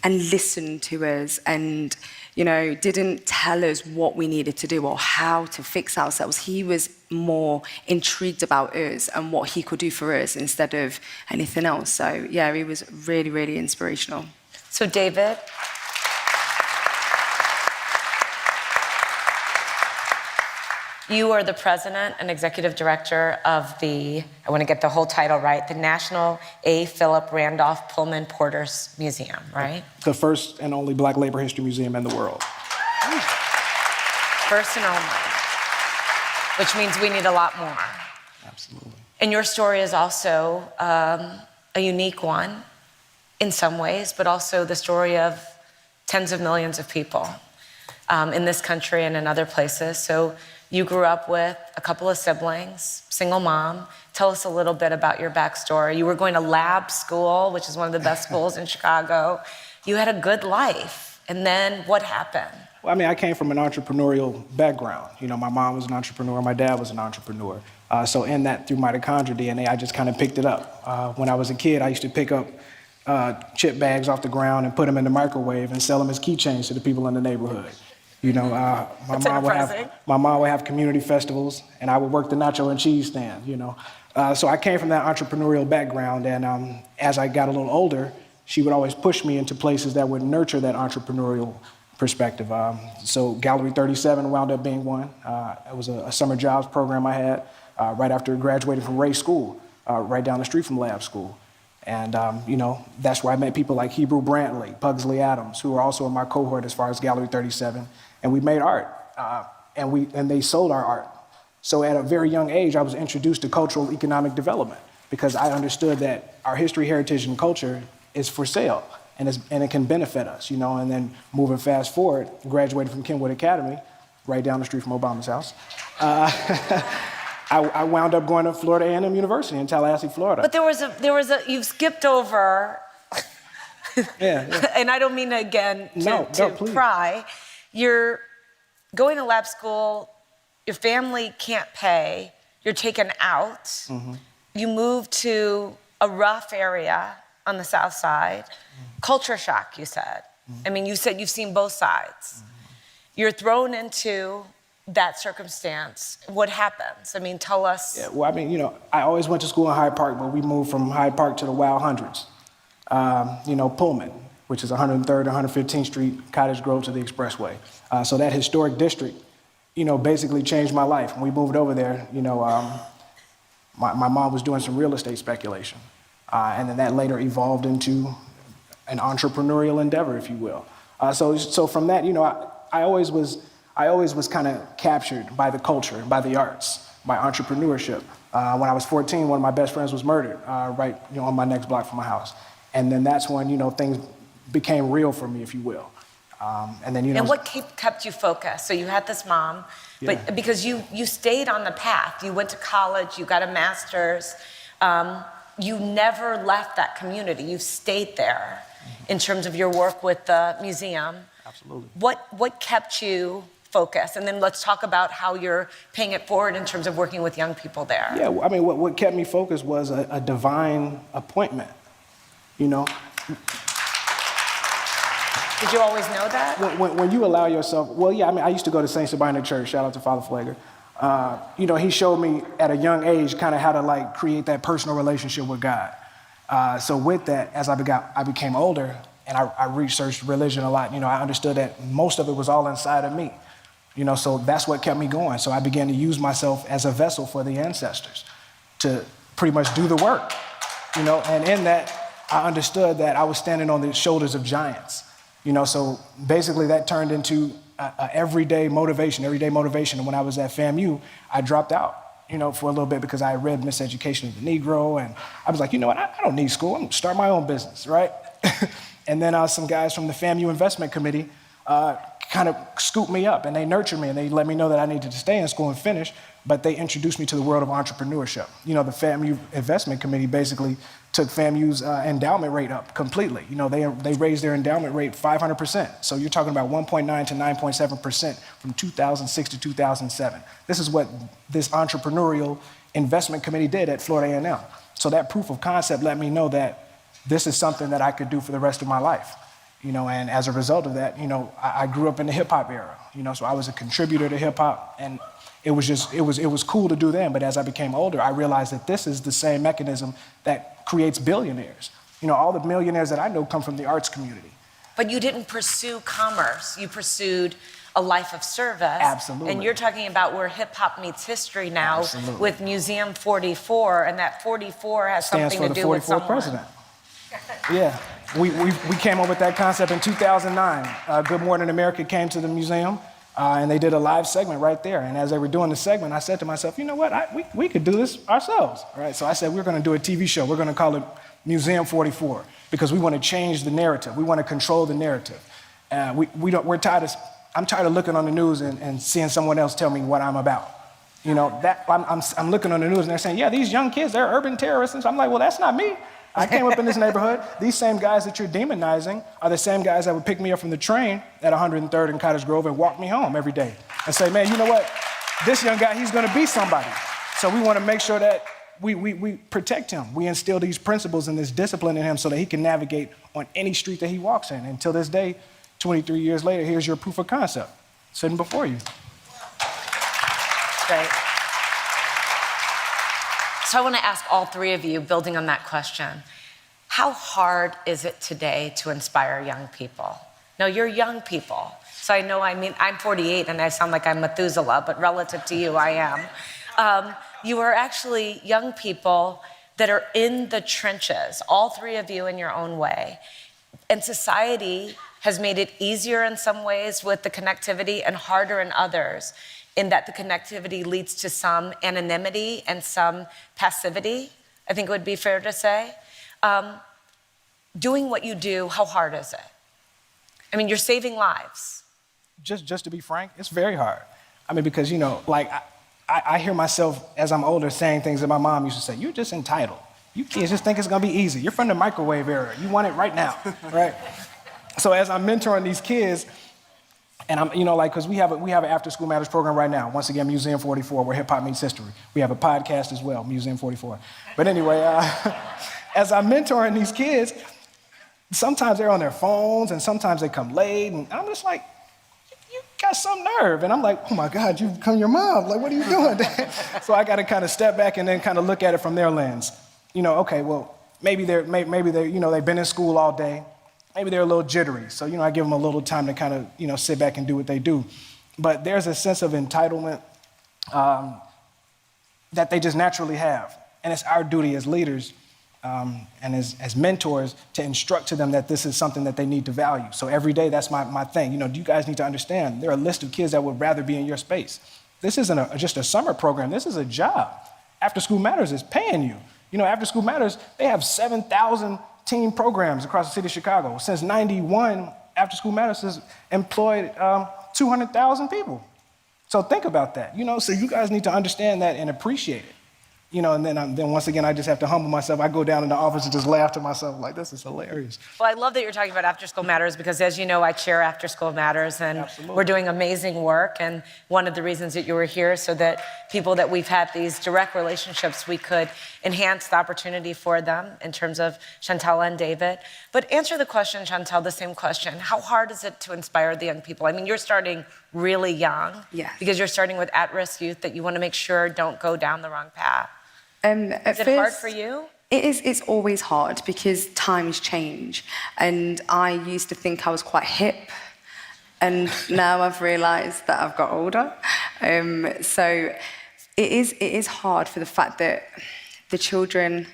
and listened to us and, you know, didn't tell us what we needed to do or how to fix ourselves. He was more intrigued about us and what he could do for us instead of anything else. So, yeah, he was really, really inspirational. So, David, you are the president and executive director of the, I want to get the whole title right, the National A. Philip Randolph Pullman Porter's Museum, right? The first and only Black labor history museum in the world. First and only, which means we need a lot more. Absolutely. And your story is also a unique one in some ways, but also the story of tens of millions of people in this country and in other places. So you grew up with a couple of siblings, single mom. Tell us a little bit about your backstory. You were going to lab school, which is one of the best schools in Chicago. You had a good life. And then what happened? Well, I mean, I came from an entrepreneurial background. You know, my mom was an entrepreneur, my dad was an entrepreneur. So in that, through mitochondrial DNA, I just kind of picked it up. When I was a kid, I used to pick up chip bags off the ground and put them in the microwave and sell them as keychains to the people in the neighborhood. You know, my mom would have community festivals, and I would work the nacho and cheese stand, you know. So I came from that entrepreneurial background, and as I got a little older, she would always push me into places that would nurture that entrepreneurial perspective. So Gallery 37 wound up being one. It was a summer jobs program I had right after graduating from Ray School, right down the street from Lab School. And, you know, that's where I met people like Hebrew Brantley, Pugsley Adams, who were also in my cohort as far as Gallery 37. And we made art, and they sold our art. So at a very young age, I was introduced to cultural economic development because I understood that our history, heritage, and culture is for sale, and it can benefit us, you know. And then moving fast forward, graduated from Kenwood Academy, right down the street from Obama's house. I wound up going to Florida A&M University in Tallahassee, Florida. But you've skipped over, yeah. and I don't mean again to pry. You're going to lab school, your family can't pay, you're taken out, Mm-hmm. you move to a rough area on the south side, culture shock, you said. Mm-hmm. I mean, you said you've seen both sides. Mm-hmm. You're thrown into that circumstance. What happens? I mean, tell us. Yeah, well, I mean, you know, I always went to school in Hyde Park, but we moved from Hyde Park to the Wild Hundreds. You know, Pullman, which is 103rd, 115th Street, Cottage Grove to the Expressway. So that historic district, you know, basically changed my life. When we moved over there, you know, my mom was doing some real estate speculation. And then that later evolved into an entrepreneurial endeavor, if you will. So from that, you know, I always was kind of captured by the culture, by the arts, by entrepreneurship. When I was 14, one of my best friends was murdered right, you know, on my next block from my house. And then that's when, you know, things became real for me, if you will. And then, you know. And what kept you focused? So you had this mom, but Yeah. because you stayed on the path, you went to college, you got a master's, you never left that community. You stayed there in terms of your work with the museum. Absolutely. What kept you focused? And then let's talk about how you're paying it forward in terms of working with young people there. Yeah, I mean, what kept me focused was a divine appointment, you know. Did you always know that? When you allow yourself, well, yeah, I mean, I used to go to St. Sabina Church, shout out to Father Flager. You know, he showed me at a young age kind of how to like create that personal relationship with God. So with that, as I became older and I researched religion a lot, you know, I understood that most of it was all inside of me. You know, so that's what kept me going. So I began to use myself as a vessel for the ancestors to pretty much do the work, you know, and in that, I understood that I was standing on the shoulders of giants, you know, so basically that turned into a everyday motivation. And when I was at FAMU, I dropped out, you know, for a little bit because I read Miseducation of the Negro, and I was like, you know what, I don't need school, I'm gonna start my own business, right? And then some guys from the FAMU Investment Committee kind of scooped me up and they nurtured me and they let me know that I needed to stay in school and finish, but they introduced me to the world of entrepreneurship. You know, the FAMU Investment Committee basically took FAMU's endowment rate up completely. You know, they raised their endowment rate 500%. So you're talking about 1.9 to 9.7% from 2006 to 2007. This is what this entrepreneurial investment committee did at Florida A&M. So that proof of concept let me know that this is something that I could do for the rest of my life. You know, and as a result of that, you know, I grew up in the hip hop era, you know, so I was a contributor to hip hop, and it was cool to do then. But as I became older, I realized that this is the same mechanism that creates billionaires. You know, all the millionaires that I know come from the arts community. But you didn't pursue commerce. You pursued a life of service. Absolutely. And you're talking about where hip hop meets history now. Absolutely. With Museum 44, and that 44 has something to do with someone. Stands for the 44th president. Yeah. We came up with that concept in 2009. Good Morning America came to the museum, and they did a live segment right there. And as they were doing the segment, I said to myself, you know what, we could do this ourselves. Right? So I said, we're going to do a TV show. We're going to call it Museum 44 because we want to change the narrative. We want to control the narrative. I'm tired of looking on the news and seeing someone else tell me what I'm about. You know, I'm looking on the news and they're saying, yeah, these young kids, they're urban terrorists. And so I'm like, well, that's not me. I came up in this neighborhood. These same guys that you're demonizing are the same guys that would pick me up from the train at 103rd and Cottage Grove and walk me home every day and say, man, you know what? This young guy, he's gonna be somebody. So we wanna make sure that we protect him. We instill these principles and this discipline in him so that he can navigate on any street that he walks in. Until this day, 23 years later, here's your proof of concept sitting before you. Great. So I want to ask all three of you, building on that question, how hard is it today to inspire young people? Now, you're young people, so I'm 48 and I sound like I'm Methuselah, but relative to you, I am. You are actually young people that are in the trenches, all three of you in your own way. And society has made it easier in some ways with the connectivity and harder in others, in that the connectivity leads to some anonymity and some passivity, I think it would be fair to say. Doing what you do, how hard is it? I mean, you're saving lives. Just to be frank, it's very hard. I mean, because, you know, like, I hear myself as I'm older saying things that my mom used to say, you're just entitled. You kids just think it's gonna be easy. You're from the microwave era. You want it right now, right? So as I'm mentoring these kids, and I'm, you know, like, because we have an After School Matters program right now. Once again, Museum 44, where hip hop meets history. We have a podcast as well, Museum 44. But anyway, as I'm mentoring these kids, sometimes they're on their phones and sometimes they come late, and I'm just like, you got some nerve. And I'm like, oh my God, you've become your mom. Like, what are you doing? So I got to kind of step back and then kind of look at it from their lens. You know, okay, well, maybe they're, you know, they've been in school all day. Maybe they're a little jittery. So, you know, I give them a little time to kind of, you know, sit back and do what they do. But there's a sense of entitlement that they just naturally have. And it's our duty as leaders and as mentors to instruct to them that this is something that they need to value. So every day, that's my thing. You know, you guys need to understand, there are a list of kids that would rather be in your space. This isn't just a summer program. This is a job. After School Matters is paying you. You know, After School Matters, they have 7,000 teen programs across the city of Chicago. Since '91, After School Matters has employed 200,000 people. So think about that, you know, so you guys need to understand that and appreciate it. You know, and then once again, I just have to humble myself. I go down in the office and just laugh to myself like, this is hilarious. Well, I love that you're talking about After School Matters because, as you know, I chair After School Matters, and Absolutely. We're doing amazing work. And one of the reasons that you were here so that people that we've had these direct relationships, we could enhance the opportunity for them in terms of Chantel and David. But answer the question, Chantel, the same question. How hard is it to inspire the young people? I mean, you're starting really young. Yes. Because you're starting with at-risk youth that you want to make sure don't go down the wrong path. Is it hard for you? It's always hard because times change. And I used to think I was quite hip. And now I've realized that I've got older. So it is hard for the fact that the children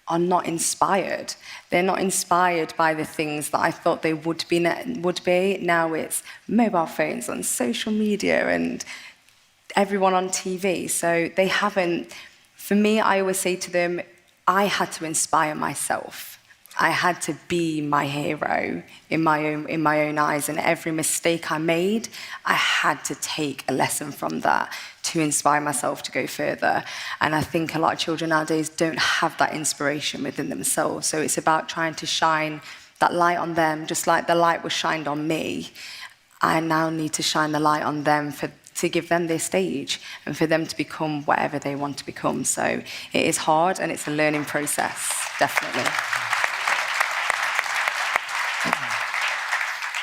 are not inspired. They're not inspired by the things that I thought they would be. Now it's mobile phones on social media and everyone on TV. So they haven't. For me, I always say to them, I had to inspire myself. I had to be my hero in my own eyes, and every mistake I made, I had to take a lesson from that to inspire myself to go further. And I think a lot of children nowadays don't have that inspiration within themselves. So it's about trying to shine that light on them, just like the light was shined on me. I now need to shine the light on them to give them their stage and for them to become whatever they want to become. So it is hard and it's a learning process, definitely.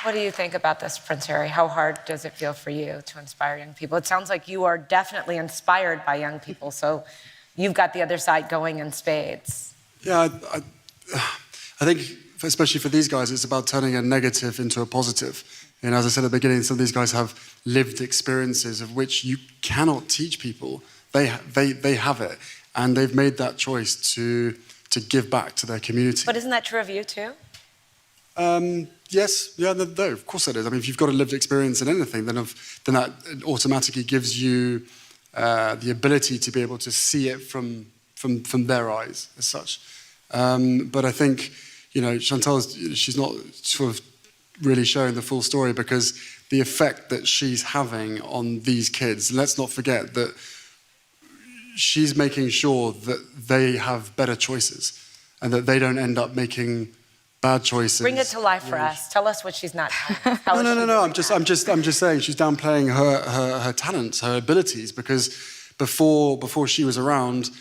What do you think about this, Prince Harry? How hard does it feel for you to inspire young people? It sounds like you are definitely inspired by young people, so you've got the other side going in spades. Yeah, I think, especially for these guys, it's about turning a negative into a positive. And as I said at the beginning, some of these guys have lived experiences of which you cannot teach people. They have it, and they've made that choice to give back to their community. But isn't that true of you too? Yes, yeah, no, of course it is. I mean, if you've got a lived experience in anything, then that automatically gives you the ability to be able to see it from their eyes as such. But I think, you know, she's not sort of really showing the full story, because the effect that she's having on these kids, let's not forget that she's making sure that they have better choices. and that they don't end up making bad choices. Bring it to life for us. Tell us what she's not telling us. How is she No. doing I'm just saying she's downplaying her talents, her abilities, because before she was around,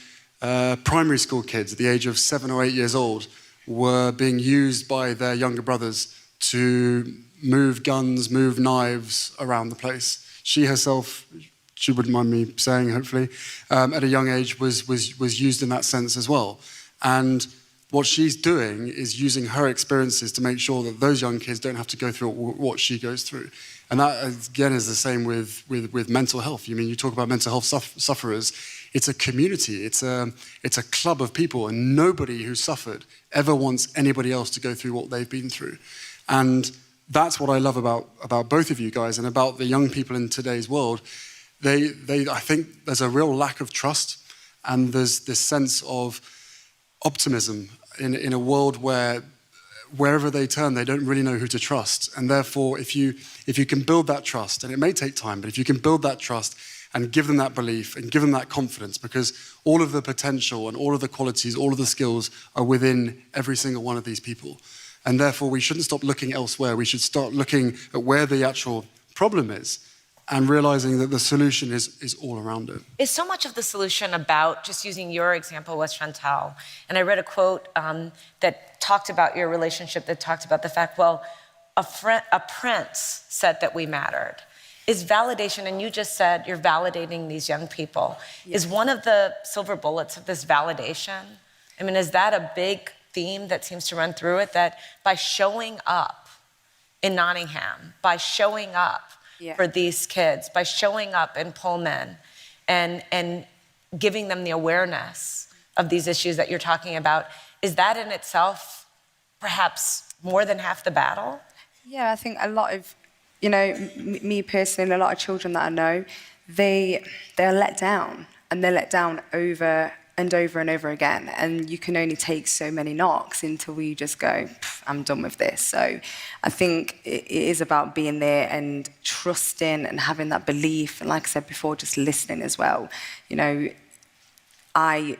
primary school kids at the age of 7 or 8 years old were being used by their younger brothers to move guns, move knives around the place. She herself, she wouldn't mind me saying, hopefully, at a young age was used in that sense as well. And what she's doing is using her experiences to make sure that those young kids don't have to go through what she goes through. And that, again, is the same with mental health. You mean, you talk about mental health sufferers. It's a community. It's a club of people, and nobody who's suffered ever wants anybody else to go through what they've been through. And that's what I love about both of you guys and about the young people in today's world. I think there's a real lack of trust, and there's this sense of optimism in a world where wherever they turn, they don't really know who to trust. And therefore, if you can build that trust, and it may take time, but if you can build that trust and give them that belief and give them that confidence, because all of the potential and all of the qualities, all of the skills are within every single one of these people. And therefore, we shouldn't stop looking elsewhere. We should start looking at where the actual problem is and realizing that the solution is all around it. Is so much of the solution about, just using your example with Chantal, and I read a quote that talked about your relationship, that talked about the fact, well, a prince said that we mattered. Is validation, and you just said you're validating these young people, is one of the silver bullets of this validation? I mean, is that a big theme that seems to run through it, that by showing up in Nottingham, by showing up for these kids, by showing up in Pullman and giving them the awareness of these issues that you're talking about, is that in itself perhaps more than half the battle? Yeah, I think a lot of, me personally, a lot of children that I know, they're let down, and they're let down over and over and over again. And you can only take so many knocks until you just go, I'm done with this. So I think it is about being there and trusting and having that belief. And like I said before, just listening as well. I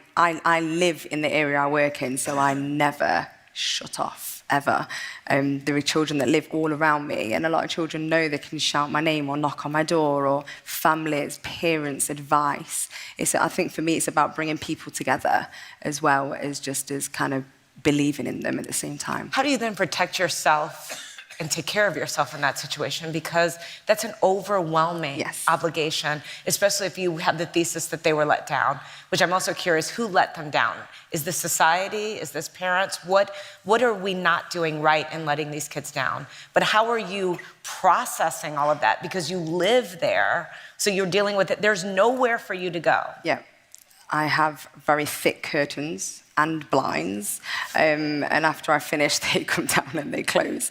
live in the area I work in, so I never shut off, ever. There are children that live all around me, and a lot of children know they can shout my name or knock on my door, or families, parents, advice. I think for me, it's about bringing people together as well as just as kind of believing in them at the same time. How do you then protect yourself and take care of yourself in that situation? Because that's an overwhelming obligation, especially if you have the thesis that they were let down, which I'm also curious, who let them down? Is this society? Is this parents? What are we not doing right in letting these kids down? But how are you processing all of that? Because you live there, so you're dealing with it. There's nowhere for you to go. Yeah, I have very thick curtains and blinds, and after I finish, they come down and they close.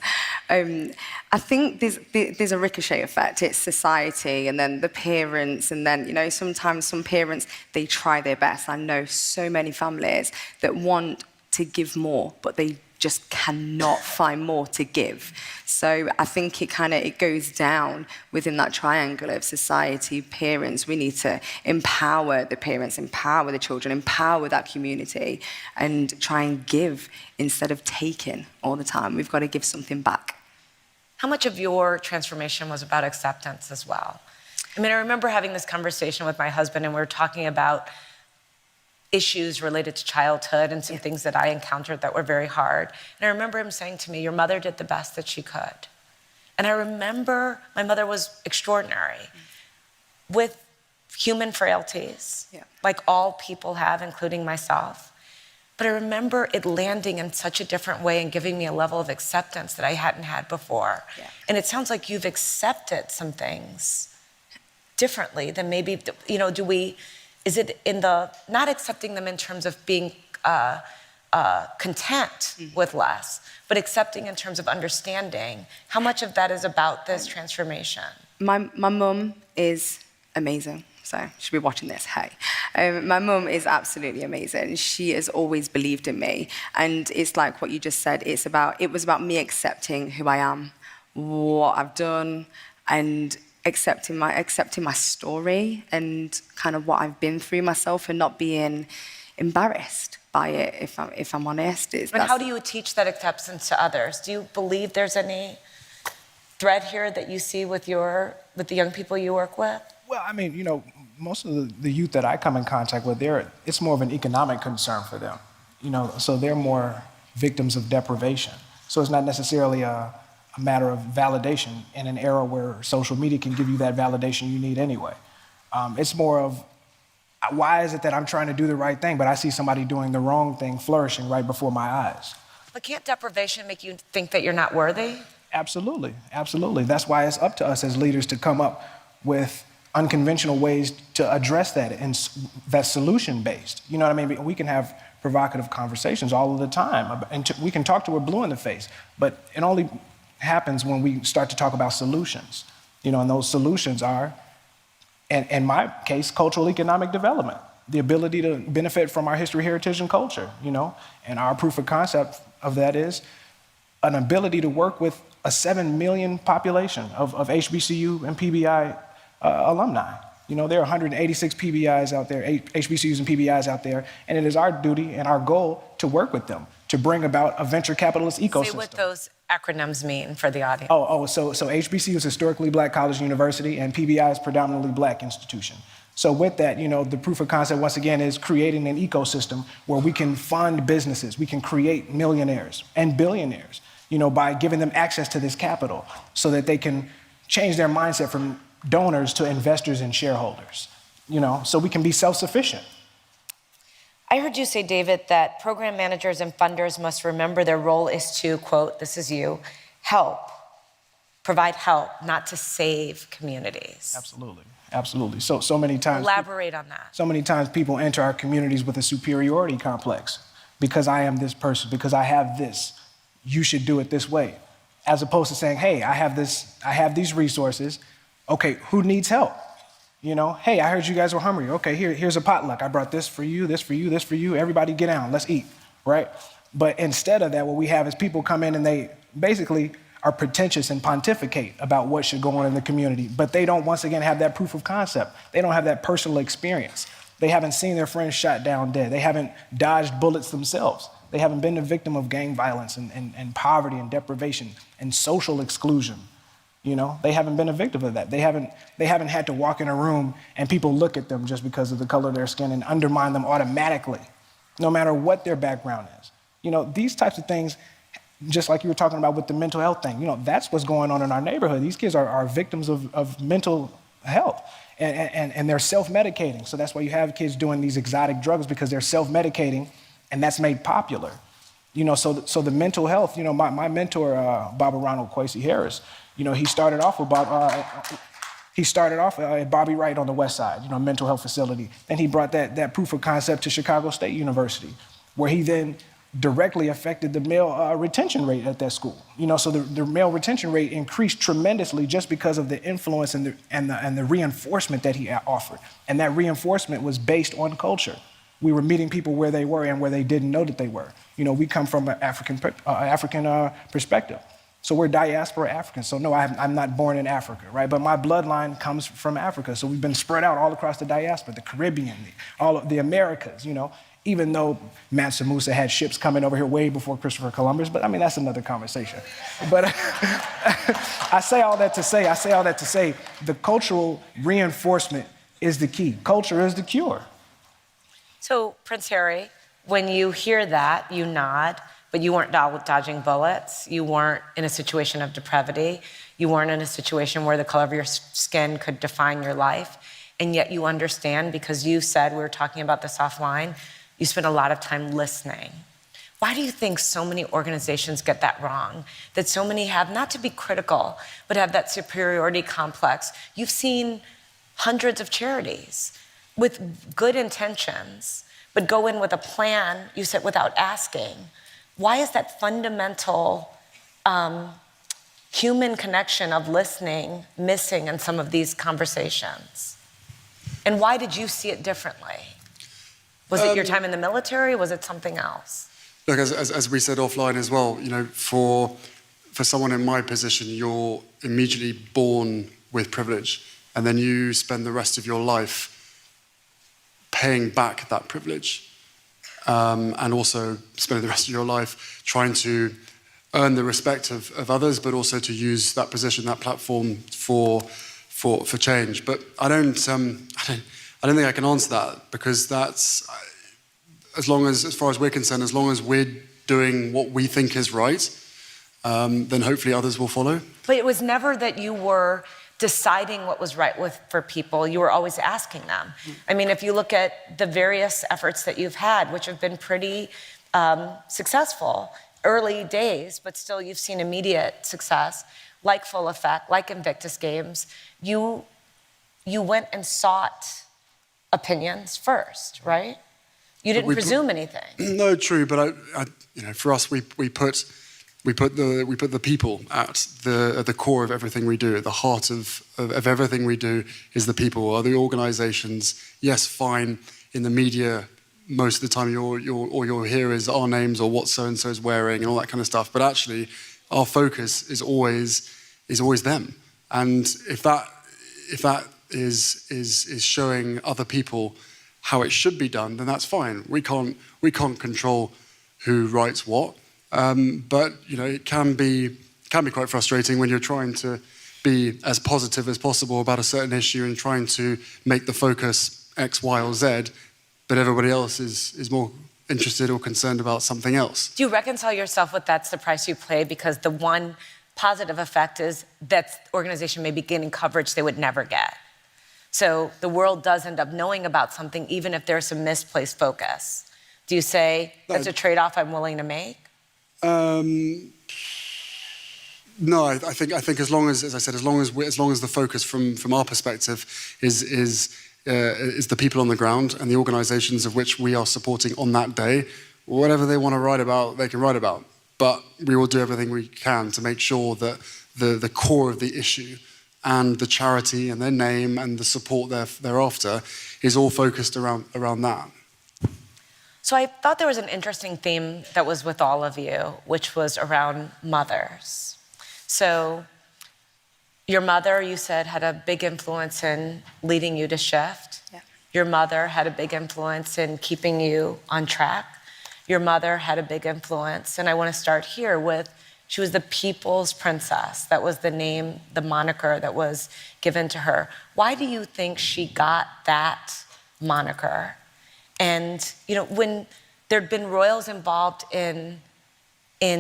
I think there's a ricochet effect. It's society, and then the parents, and then, sometimes some parents, they try their best. I know so many families that want to give more, but they just cannot find more to give. So I think it goes down within that triangle of society, parents. We need to empower the parents, empower the children, empower that community, and try and give instead of taking all the time. We've got to give something back. How much of your transformation was about acceptance as well? I mean, I remember having this conversation with my husband, and we were talking about issues related to childhood and some things that I encountered that were very hard. And I remember him saying to me, your mother did the best that she could. And I remember my mother was extraordinary with human frailties, like all people have, including myself. But I remember it landing in such a different way and giving me a level of acceptance that I hadn't had before. And it sounds like you've accepted some things differently than maybe, is it in the, not accepting them in terms of being content with less, but accepting in terms of understanding? How much of that is about this transformation? My mum is amazing. So she'll be watching this, hey. My mum is absolutely amazing. She has always believed in me. And it's like what you just said, it was about me accepting who I am, what I've done, and accepting my story and kind of what I've been through myself, and not being embarrassed by it, if I'm honest. And how do you teach that acceptance to others? Do you believe there's any thread here that you see with the young people you work with? Well, I mean, most of the youth that I come in contact with, it's more of an economic concern for them. So they're more victims of deprivation. So it's not necessarily a matter of validation in an era where social media can give you that validation you need anyway. It's more of, why is it that I'm trying to do the right thing, but I see somebody doing the wrong thing flourishing right before my eyes? But can't deprivation make you think that you're not worthy? Absolutely, absolutely. That's why it's up to us as leaders to come up with unconventional ways to address that, and that's solution-based. You know what I mean? We can have provocative conversations all of the time, and we can talk till we're blue in the face, but it only happens when we start to talk about solutions. And those solutions are, in my case, cultural economic development, the ability to benefit from our history, heritage, and culture, and our proof of concept of that is an ability to work with a 7 million population of HBCU and PBI alumni. There are 186 PBIs out there, HBCUs and PBIs out there, and it is our duty and our goal to work with them, to bring about a venture capitalist ecosystem. Say what those acronyms mean for the audience. So HBCU is Historically Black College and University, and PBI is Predominantly Black Institution. So with that, the proof of concept, once again, is creating an ecosystem where we can fund businesses, we can create millionaires and billionaires, by giving them access to this capital so that they can change their mindset from donors to investors and shareholders, so we can be self-sufficient. I heard you say, David, that program managers and funders must remember their role is to, quote, this is you, provide help, not to save communities. Absolutely, absolutely. So many times. Elaborate on that. So many times people enter our communities with a superiority complex. Because I am this person, because I have this, you should do it this way. As opposed to saying, hey, I have these resources. Okay, who needs help? Hey, I heard you guys were hungry. Okay, here's a potluck. I brought this for you, this for you, this for you. Everybody get down, let's eat, right? But instead of that, what we have is people come in and they basically are pretentious and pontificate about what should go on in the community, but they don't, once again, have that proof of concept. They don't have that personal experience. They haven't seen their friends shot down dead. They haven't dodged bullets themselves. They haven't been a victim of gang violence and poverty and deprivation and social exclusion. They haven't been a victim of that. They haven't had to walk in a room and people look at them just because of the color of their skin and undermine them automatically, no matter what their background is. These types of things, just like you were talking about with the mental health thing, that's what's going on in our neighborhood. These kids are victims of mental health, and they're self-medicating. So that's why you have kids doing these exotic drugs, because they're self-medicating, and that's made popular. So the mental health, my mentor, Baba Ronald Kwesi Harris, he started off at Bobby Wright on the West Side, a mental health facility. Then he brought that proof of concept to Chicago State University, where he then directly affected the male retention rate at that school. So the male retention rate increased tremendously just because of the influence and the reinforcement that he offered. And that reinforcement was based on culture. We were meeting people where they were and where they didn't know that they were. We come from an African perspective. So we're diaspora Africans. So no, I'm not born in Africa, right? But my bloodline comes from Africa. So we've been spread out all across the diaspora, the Caribbean, all of the Americas, even though Mansa Musa had ships coming over here way before Christopher Columbus. But that's another conversation. But I say all that to say the cultural reinforcement is the key. Culture is the cure. So, Prince Harry, when you hear that, you nod, but you weren't dodging bullets. You weren't in a situation of depravity. You weren't in a situation where the color of your skin could define your life. And yet you understand, because you said, we were talking about this offline, you spent a lot of time listening. Why do you think so many organizations get that wrong? That so many have, not to be critical, but have that superiority complex. You've seen hundreds of charities with good intentions, but go in with a plan, you said, without asking. Why is that fundamental human connection of listening missing in some of these conversations? And why did you see it differently? Was it your time in the military? Was it something else? Look, as we said offline as well, for someone in my position, you're immediately born with privilege, and then you spend the rest of your life paying back that privilege. and also spending the rest of your life trying to earn the respect of others, but also to use that position, that platform for change. But I don't think I can answer that, because that's, as far as we're concerned, as long as we're doing what we think is right, then hopefully others will follow. But it was never that you were deciding what was right for people. You were always asking them. I mean, if you look at the various efforts that you've had, which have been pretty successful, early days, but still you've seen immediate success, like Full Effect, like Invictus Games, you went and sought opinions first, right? You didn't presume anything. No, true, but for us, we put the people at the core of everything we do. At the heart of everything we do is the people, or the organizations. Yes, fine, in the media, most of the time all you'll hear is our names or what so-and-so is wearing and all that kind of stuff. But actually, our focus is always them. And if that is showing other people how it should be done, then that's fine. We can't control who writes what. But it can be quite frustrating when you're trying to be as positive as possible about a certain issue and trying to make the focus X, Y, or Z, but everybody else is more interested or concerned about something else. Do you reconcile yourself with that's the price you pay? Because the one positive effect is that organization may be getting coverage they would never get. So the world does end up knowing about something, even if there's some misplaced focus. Do you say that's a trade-off I'm willing to make? No, I think as long as I said, as long as the focus from our perspective is the people on the ground and the organizations of which we are supporting on that day, whatever they want to write about, they can write about. But we will do everything we can to make sure that the core of the issue and the charity and their name and the support thereafter is all focused around that. So I thought there was an interesting theme that was with all of you, which was around mothers. So your mother, you said, had a big influence in leading you to Shift. Yeah. Your mother had a big influence in keeping you on track. Your mother had a big influence, and I want to start here with, she was the people's princess. That was the name, the moniker that was given to her. Why do you think she got that moniker? And when there'd been royals involved in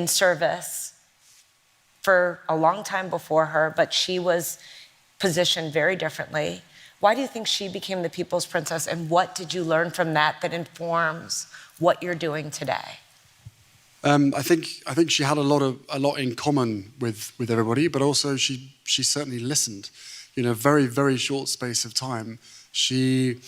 service for a long time before her, but she was positioned very differently. Why do you think she became the people's princess, and what did you learn from that informs what you're doing today? I think she had a lot in common with everybody, but also she certainly listened. Very, very short space of time, she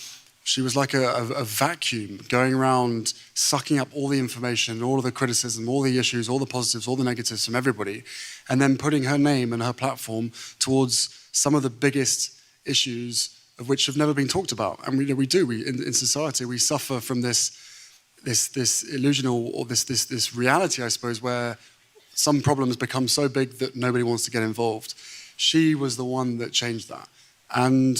was like a vacuum going around, sucking up all the information, all of the criticism, all the issues, all the positives, all the negatives from everybody, and then putting her name and her platform towards some of the biggest issues of which have never been talked about. And we in society, we suffer from this illusion or this reality, I suppose, where some problems become so big that nobody wants to get involved. She was the one that changed that. And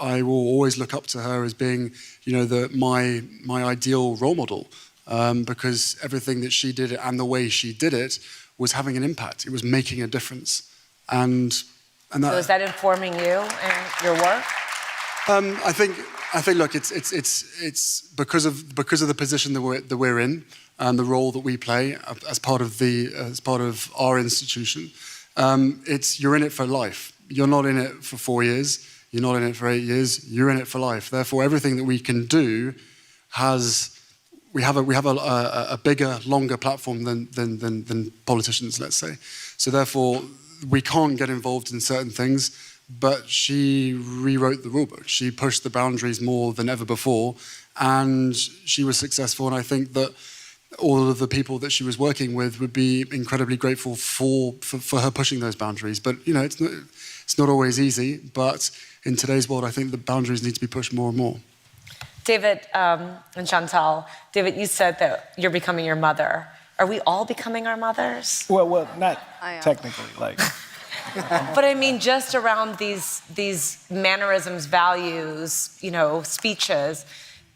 I will always look up to her as being, my ideal role model, because everything that she did and the way she did it was having an impact. It was making a difference, and that. So is that informing you and your work? I think. Look, it's because of the position that we're in and the role that we play as part of our institution. You're in it for life. You're not in it for 4 years. You're not in it for 8 years. You're in it for life. Therefore, everything that we can do we have a bigger, longer platform than politicians, let's say. So therefore, we can't get involved in certain things. But she rewrote the rulebook. She pushed the boundaries more than ever before, and she was successful. And I think that all of the people that she was working with would be incredibly grateful for her pushing those boundaries. But it's not always easy. But in today's world, I think the boundaries need to be pushed more and more. David and Chantal, David, you said that you're becoming your mother. Are we all becoming our mothers? Well, not technically, But I mean, just around these mannerisms, values, speeches,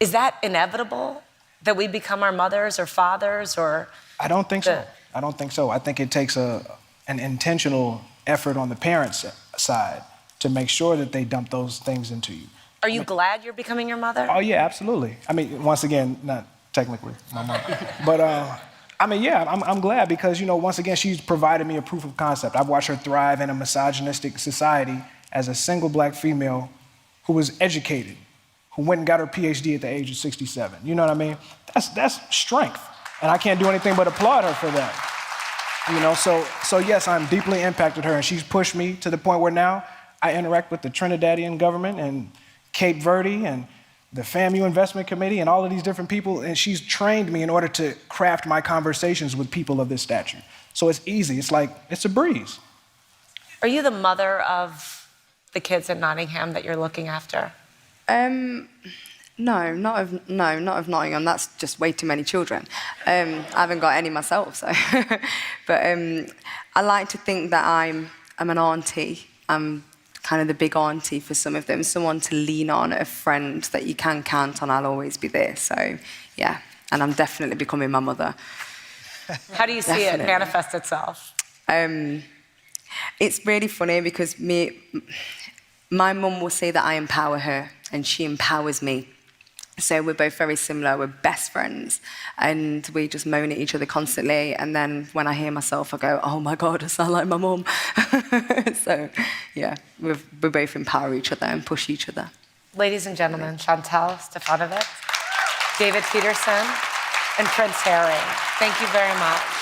is that inevitable? That we become our mothers or fathers or? I don't think so. I don't think so. I think it takes an intentional effort on the parents' side to make sure that they dump those things into you. Are you glad you're becoming your mother? Oh, yeah, absolutely. I mean, once again, not technically my mom. But, I mean, yeah, I'm glad because, you know, once again, she's provided me a proof of concept. I've watched her thrive in a misogynistic society as a single black female who was educated, who went and got her PhD at the age of 67. You know what I mean? That's strength. And I can't do anything but applaud her for that. You know, so yes, I'm deeply impacted her, and she's pushed me to the point where now I interact with the Trinidadian government and Cape Verde and the FAMU Investment Committee and all of these different people, and she's trained me in order to craft my conversations with people of this stature. So it's easy. It's like, it's a breeze. Are you the mother of the kids in Nottingham that you're looking after? No, not of Nottingham. That's just way too many children. I haven't got any myself, so. But I like to think that I'm an auntie. I'm kind of the big auntie for some of them, someone to lean on, a friend that you can count on. I'll always be there. So, yeah, and I'm definitely becoming my mother. How do you see it manifest itself? It's really funny because my mum will say that I empower her and she empowers me. So we're both very similar, we're best friends, and we just moan at each other constantly, and then when I hear myself, I go, oh my God, I sound like my mum. So, yeah, we both empower each other and push each other. Ladies and gentlemen, Chantel Stefanovic, David Peterson, and Prince Harry. Thank you very much.